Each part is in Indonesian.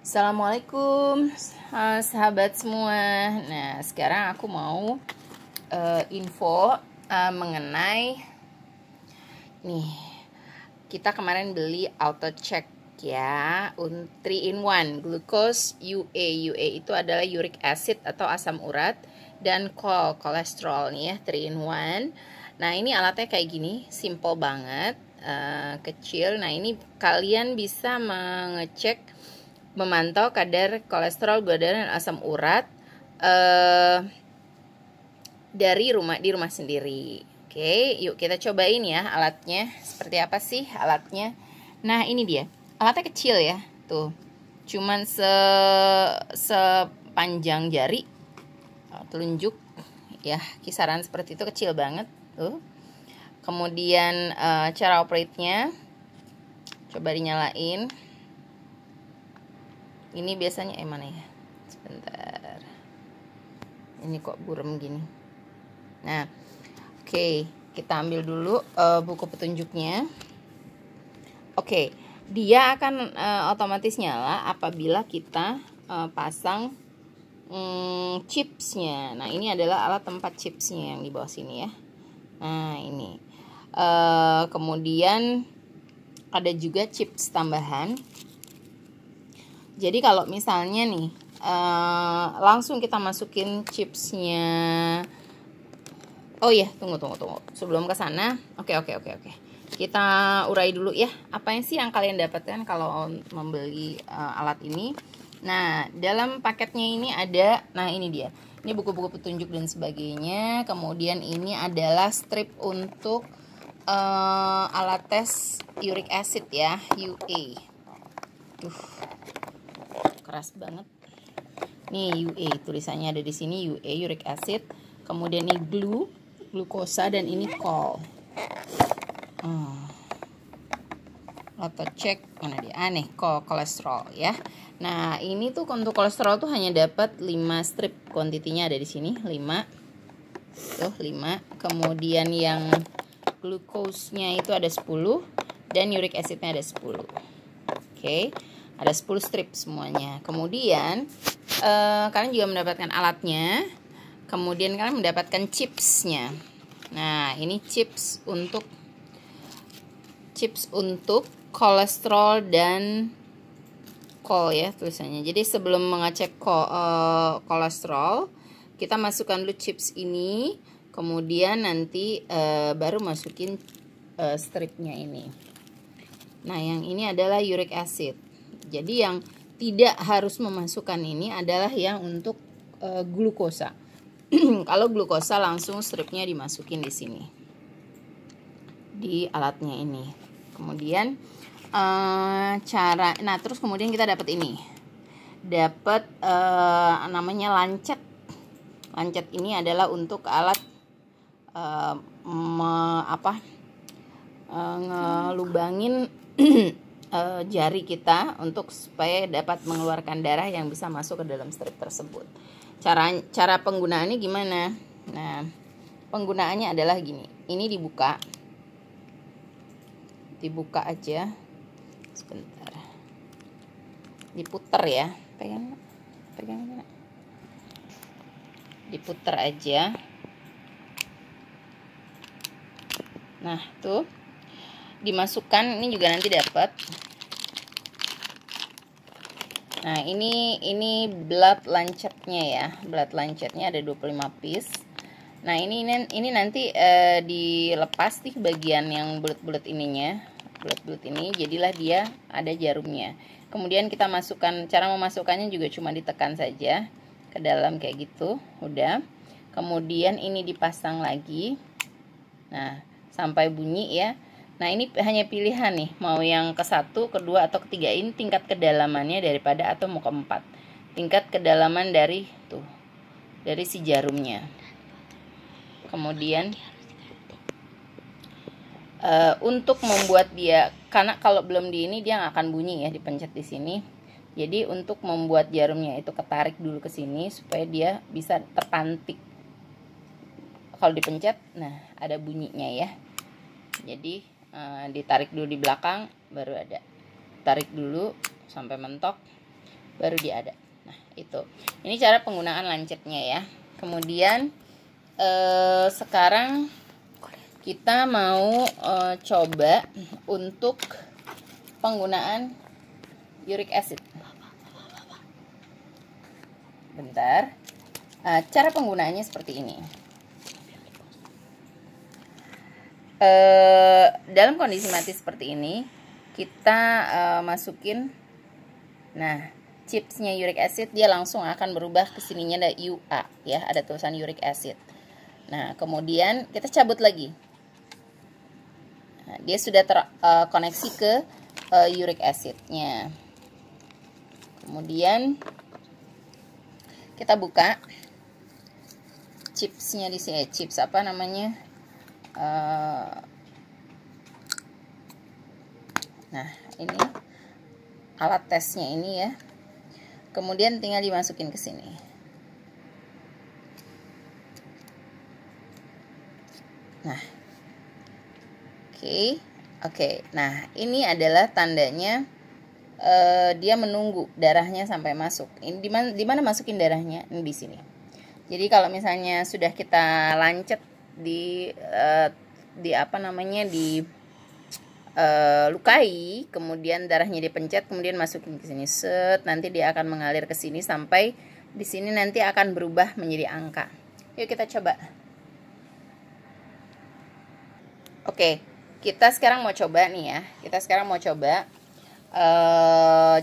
Assalamualaikum sahabat semua. Nah, sekarang aku mau info mengenai nih. Kita kemarin beli auto check ya, 3 in 1 glucose UA. UA itu adalah uric acid atau asam urat, dan kolesterol nih ya, 3 in 1. Nah, ini alatnya kayak gini, simple banget, kecil. Nah, ini kalian bisa mengecek, memantau kadar kolesterol, gula darah, dan asam urat di rumah sendiri. Oke, yuk kita cobain ya alatnya. Seperti apa sih alatnya? Nah, ini dia. Alatnya kecil ya, tuh. Cuman sepanjang jari telunjuk ya, kisaran seperti itu, kecil banget tuh. Kemudian cara operate-nya, coba dinyalain. Ini biasanya mana ya? Sebentar. Ini kok burem gini. Nah, oke, kita ambil dulu buku petunjuknya. Oke, dia akan otomatis nyala apabila kita pasang chipsnya. Nah, ini adalah alat tempat chipsnya yang di bawah sini ya. Nah, ini. Kemudian ada juga chips tambahan. Jadi kalau misalnya nih langsung kita masukin chipsnya. Oh iya, tunggu. Sebelum ke sana, oke. Kita urai dulu ya. Apa yang sih yang kalian dapatkan kalau membeli alat ini? Nah, dalam paketnya ini ada, nah ini dia. Ini buku-buku petunjuk dan sebagainya. Kemudian ini adalah strip untuk alat tes uric acid ya, UA. Keras banget. Nih UA, tulisannya ada di sini, UA, uric acid. Kemudian ini glukosa, dan ini kol. Auto check, mana dia? Aneh, kolesterol ya. Nah, ini tuh untuk kolesterol tuh hanya dapat 5 strip, kuantitinya ada di sini, 5. Tuh, 5. Kemudian yang glukosnya itu ada 10, dan uric acidnya ada 10. Oke. Ada 10 strip semuanya. Kemudian kalian juga mendapatkan alatnya. Kemudian kalian mendapatkan chipsnya. Nah, ini chips untuk kolesterol dan kol ya tulisannya. Jadi sebelum mengecek kolesterol, kita masukkan dulu chips ini. Kemudian nanti baru masukin stripnya ini. Nah, yang ini adalah uric acid. Jadi yang tidak harus memasukkan ini adalah yang untuk glukosa. Kalau glukosa langsung stripnya dimasukin di sini, di alatnya ini. Kemudian nah terus kemudian kita dapat ini, dapat namanya lancet. Lancet ini adalah untuk alat ngelubangin jari kita untuk supaya dapat mengeluarkan darah yang bisa masuk ke dalam strip tersebut. Cara penggunaannya gimana? Nah, penggunaannya adalah gini. Ini dibuka aja. Sebentar. Diputer ya. Pegang. Diputer aja. Nah, tuh. Dimasukkan, ini juga nanti dapat. Nah, ini blood lancetnya ya. Blood lancetnya ada 25 piece. Nah, ini nanti dilepas nih bagian yang bulat-bulat ininya. Bulat-bulat ini, jadilah dia ada jarumnya. Kemudian kita masukkan, cara memasukkannya juga cuma ditekan saja ke dalam kayak gitu. Udah. Kemudian ini dipasang lagi. Nah, sampai bunyi ya. Nah, ini hanya pilihan nih, mau yang ke-1, ke-2, atau ke-3. Ini tingkat kedalamannya daripada, atau mau ke-4. Tingkat kedalaman dari si jarumnya. Kemudian untuk membuat dia, karena kalau belum di ini dia nggak akan bunyi ya, dipencet di sini. Jadi untuk membuat jarumnya itu ketarik dulu ke sini supaya dia bisa terpantik. Kalau dipencet, nah ada bunyinya ya. Jadi ditarik dulu di belakang, baru ada. Tarik dulu sampai mentok. baru dia ada. Nah, itu. Ini cara penggunaan lancetnya ya. Kemudian sekarang kita mau coba untuk penggunaan uric acid. Bentar. Cara penggunaannya seperti ini. Dalam kondisi mati seperti ini, kita masukin, nah, chipsnya uric acid, dia langsung akan berubah ke sininya ada UA ya, ada tulisan uric acid. Nah, kemudian kita cabut lagi. Nah, dia sudah terkoneksi ke uric acidnya. Kemudian kita buka chipsnya di sini, chips apa namanya? Nah, ini alat tesnya ini ya. Kemudian tinggal dimasukin ke sini. Nah, oke. Nah, ini adalah tandanya dia menunggu darahnya sampai masuk. Ini di mana masukin darahnya? Ini di sini. Jadi kalau misalnya sudah kita lancet di apa namanya, di lukai, kemudian darahnya dipencet, kemudian masukin ke sini, set, nanti dia akan mengalir ke sini sampai di sini nanti akan berubah menjadi angka. Yuk kita coba. Oke, kita sekarang mau coba nih ya. Kita sekarang mau coba.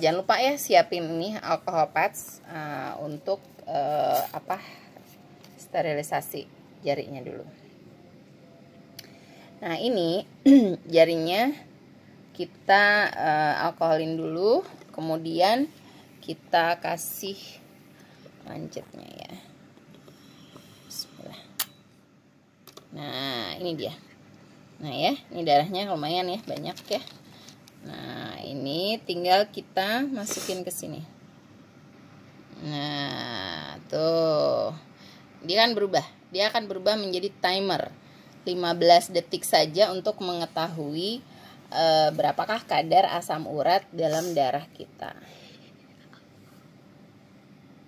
Jangan lupa ya siapin ini alcohol pads untuk sterilisasi jarinya dulu. Nah, ini jarinya kita alkoholin dulu, kemudian kita kasih lancetnya ya. Bismillah. Nah, ini dia. Nah ya, ini darahnya lumayan ya, banyak ya. Nah, ini tinggal kita masukin ke sini. Nah, tuh. Dia akan berubah menjadi timer. 15 detik saja untuk mengetahui berapakah kadar asam urat dalam darah kita.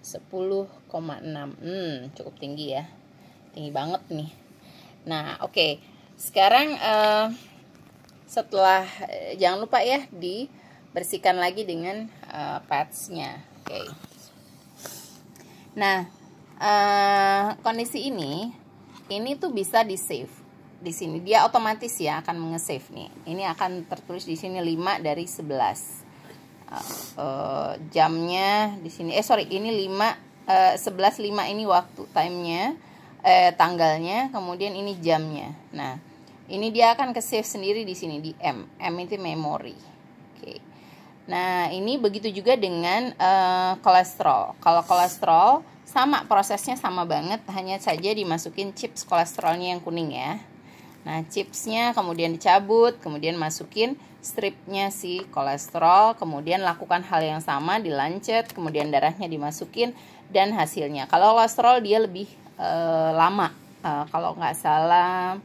10,6. Cukup tinggi ya. Tinggi banget nih. Nah, oke. Sekarang setelah jangan lupa ya dibersihkan lagi dengan padsnya. Oke. Nah, kondisi ini tuh bisa di save. Di sini dia otomatis ya akan nge-save nih. Ini akan tertulis di sini 5 dari 11. Jamnya di sini ini 11.5 ini waktu timenya, tanggalnya, kemudian ini jamnya. Nah, ini dia akan ke save sendiri di sini di M itu memory. Oke. Nah, ini begitu juga dengan kolesterol. Kalau kolesterol sama, prosesnya sama banget, hanya saja dimasukin chips kolesterolnya yang kuning ya. Nah, chipsnya kemudian dicabut, kemudian masukin stripnya si kolesterol, kemudian lakukan hal yang sama, dilancet, kemudian darahnya dimasukin, dan hasilnya. Kalau kolesterol dia lebih lama, kalau nggak salah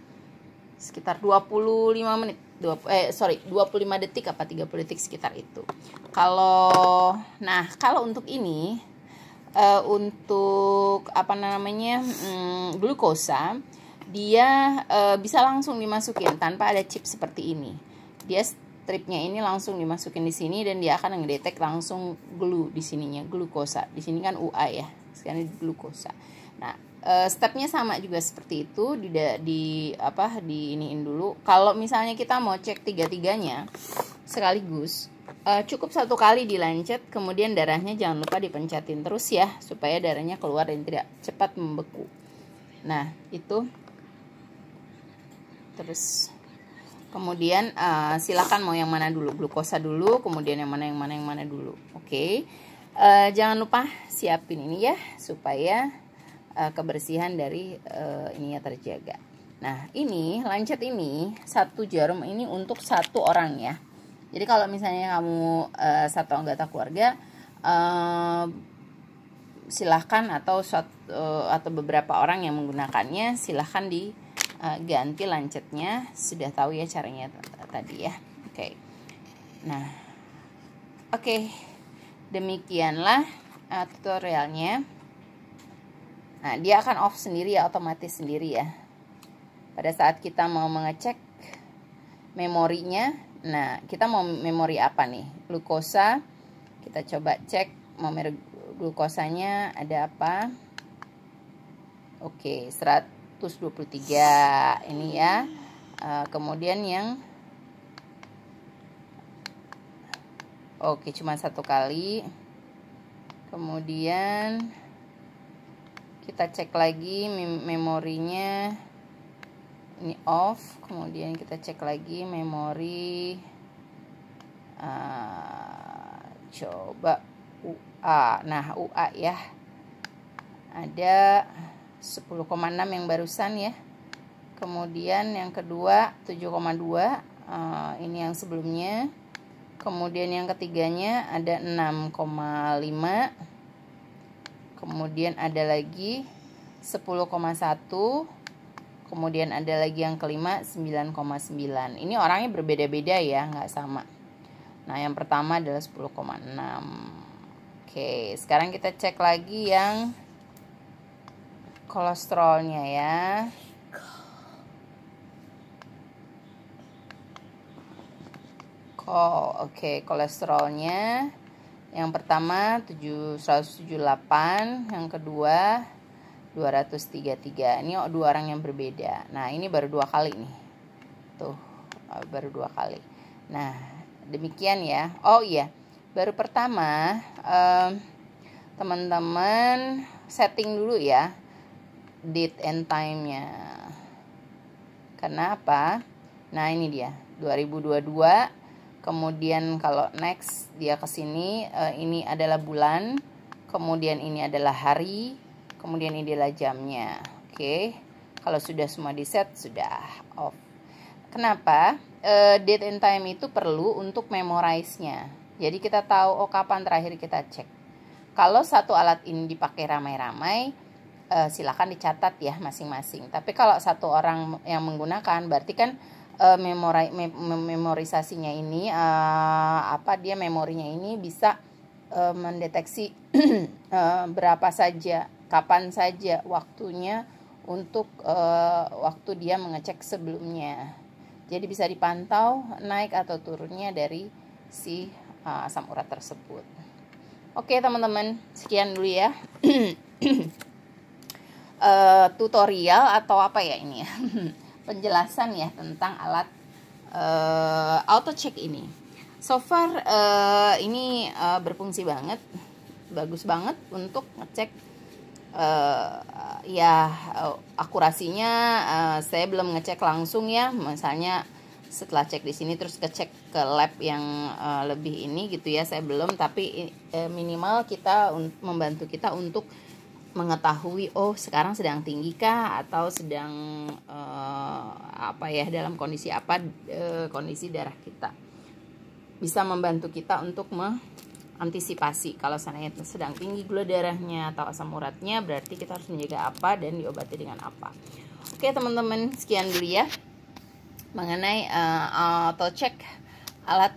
sekitar 25 menit, 25 detik apa 30 detik sekitar itu. Kalau untuk ini, untuk apa namanya, glukosa, dia bisa langsung dimasukin tanpa ada chip seperti ini. Dia stripnya ini langsung dimasukin di sini dan dia akan ngedetek langsung di sininya glukosa. Di sini kan UA ya, sekarang glukosa. Nah, stepnya sama juga seperti itu, diiniin dulu. Kalau misalnya kita mau cek tiga-tiganya sekaligus, cukup satu kali dilancet, kemudian darahnya jangan lupa dipencetin terus ya, supaya darahnya keluar dan tidak cepat membeku. Nah, itu terus kemudian silakan mau yang mana dulu, glukosa dulu, kemudian yang mana dulu. Oke. Jangan lupa siapin ini ya, supaya kebersihan dari ininya terjaga. Nah, ini lancet ini 1 jarum ini untuk 1 orang ya. Jadi kalau misalnya kamu 1 anggota keluarga, silahkan atau beberapa orang yang menggunakannya, silahkan diganti lancetnya. Sudah tahu ya caranya tadi ya. Oke. Nah, oke. Demikianlah tutorialnya. Nah, dia akan off sendiri ya, otomatis sendiri ya. Pada saat kita mau mengecek memorinya, nah kita mau memori apa nih? Glukosa. Kita coba cek memori glukosanya ada apa. Oke, 123 ini ya. Kemudian yang oke, cuma 1 kali. Kemudian kita cek lagi memorinya, ini off. Kemudian kita cek lagi memori, coba UA. Nah, UA ya, ada 10,6 yang barusan ya. Kemudian yang kedua 7,2, ini yang sebelumnya. Kemudian yang ketiganya ada 6,5. Kemudian ada lagi 10,1. Kemudian ada lagi yang kelima 9,9. Ini orangnya berbeda-beda ya, nggak sama. Nah, yang pertama adalah 10,6. Oke, sekarang kita cek lagi yang kolesterolnya ya. Oke, kolesterolnya yang pertama 178, yang kedua 233. Ini dua orang yang berbeda. Nah, ini baru 2 kali nih. Tuh, baru 2 kali. Nah, demikian ya. Oh iya, baru pertama teman-teman setting dulu ya date and time-nya. Kenapa? Nah, ini dia 2022. Kemudian kalau next dia ke sini, ini adalah bulan, kemudian ini adalah hari, kemudian ini adalah jamnya. Oke. Kalau sudah semua di set, sudah off. Kenapa? Date and time itu perlu untuk memorize-nya. Jadi kita tahu kapan terakhir kita cek. Kalau satu alat ini dipakai ramai-ramai, silakan dicatat ya masing-masing. Tapi kalau satu orang yang menggunakan, berarti kan memorisasinya ini dia memorinya ini bisa mendeteksi berapa saja, kapan saja waktunya untuk waktu dia mengecek sebelumnya. Jadi bisa dipantau naik atau turunnya dari si asam urat tersebut. Oke teman-teman, sekian dulu ya. Tutorial atau apa ya ini ya. Penjelasan ya tentang alat auto check ini. So far ini berfungsi banget, bagus banget untuk ngecek akurasinya. Saya belum ngecek langsung ya, misalnya setelah cek di sini terus ngecek ke lab yang lebih ini gitu ya, saya belum. Tapi minimal kita membantu kita untuk mengetahui sekarang sedang tinggi kah atau sedang dalam kondisi apa kondisi darah kita. Bisa membantu kita untuk mengantisipasi kalau seandainya sedang tinggi gula darahnya atau asam uratnya, berarti kita harus menjaga apa dan diobati dengan apa. Oke teman-teman, sekian dulu ya mengenai auto check alat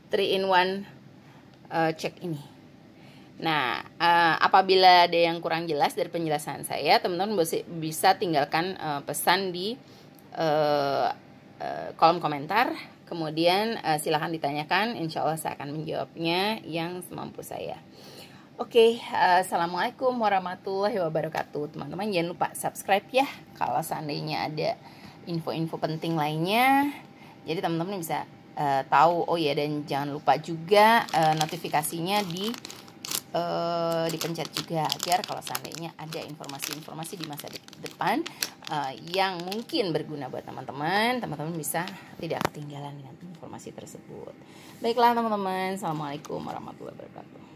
3-in-1 check ini. Nah, apabila ada yang kurang jelas dari penjelasan saya, teman-teman bisa tinggalkan pesan di kolom komentar. Kemudian silahkan ditanyakan, insya Allah saya akan menjawabnya yang semampu saya. Oke, assalamualaikum warahmatullahi wabarakatuh. Teman-teman jangan lupa subscribe ya kalau seandainya ada info-info penting lainnya. Jadi teman-teman bisa tahu. Oh ya, dan jangan lupa juga notifikasinya dipencet juga, agar kalau seandainya ada informasi-informasi di masa depan yang mungkin berguna buat teman-teman bisa tidak ketinggalan dengan informasi tersebut. Baiklah teman-teman, assalamualaikum warahmatullahi wabarakatuh.